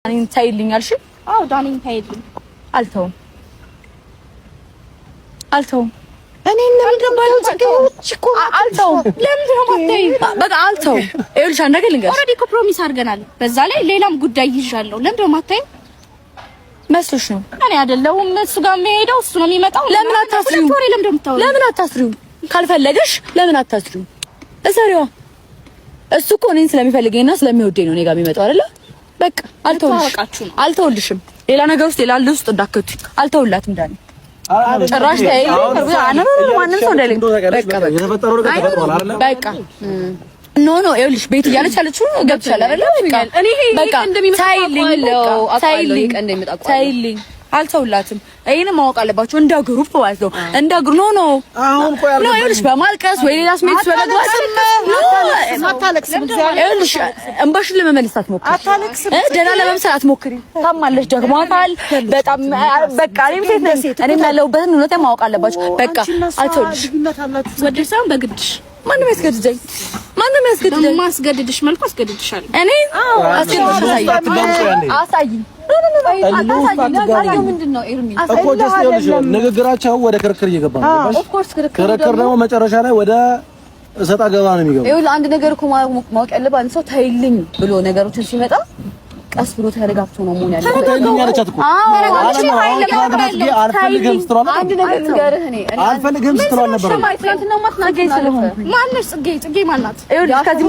ዳኒን ታይልኝ አልሽ? አዎ ዳኒን ታይልኝ። አልተውም እኔ ለምን ባለው ጽጌዎች እኮ አልተውም። ለምን ነው ማታይ? በቃ አልተውም። ይኸውልሽ አንድ ነገር ልንገርሽ። ኦልሬዲ እኮ ፕሮሚስ አድርገናል። በዛ ላይ ሌላም ጉዳይ ይዣለሁ። ለምን ነው ማታይ? መስሎሽ ነው? እኔ አይደለሁም እሱ ጋር የምሄደው እሱ ነው የሚመጣው። ለምን አታስሪው? ለምን አታስሪው? ካልፈለገሽ ለምን አታስሪው? እሰሪዋ። እሱ እኮ እኔን ስለሚፈልገኝና ስለሚወደኝ ነው እኔ ጋር የሚመጣው አይደለ? በቃ አልተውልሽም። ሌላ ነገር ውስጥ ሌላ ውስጥ እንዳከቱ አልተውላትም። ዳኒ ጭራሽ ተይ ማንም ሰው እንዳይለኝ በቃ ኖ ይኸውልሽ ቤት እያለች አለችው ገብቻለሁ አይደለ? በቃ ታይልኝ አልተውላትም። ይሄንን ማወቅ አለባችሁ እንደ ግሩፕ ማለት ነው። እንደ ግሩፕ ኖ አሁን ቆይ ነው ይኸውልሽ በማልቀስ ወይ ሌላ ስሜት በመግባት አታለቅስም። ይኸውልሽ እንባሽን ለመመለስ አትሞክሪ። ደህና ለመምሰል አትሞክሪ። ታማለሽ፣ ደግሟታል በጣም በቃ እኔም ያለሁበትን እውነታ ማወቅ አለባችሁ። በቃ አልተውልሽ ወደሽ ሳይሆን በግድሽ ማንም ያስገድደኝ ማስገድድሽ መልኩ አስገድድሻለሁ። እኔ አሳይኝ ምንድነው ኤርሚ እኮ ጀስት ይኸውልሽ ንግግራቸው ወደ ክርክር እየገባ ነው። ኦፍ ኮርስ ክርክር ደግሞ መጨረሻ ላይ ወደ እሰጣ ገባ ነው የሚገባው። ይኸውልህ አንድ ነገር እኮ ማወቅ ያለብህ አንድ ሰው ታይልኝ ብሎ ነገሮችን ሲመጣ ቀስ ብሎ ተረጋግቶ ነው መሆን ያለበት። ታይልኝ አለቻት እኮ አልፈልግም ስትሏል። አንድ ነገር ንገርህ እኔ አልፈልግም ስትሏል ነበር። ማነሽ ጽጌ ማናት? ይኸውልህ ከዚህ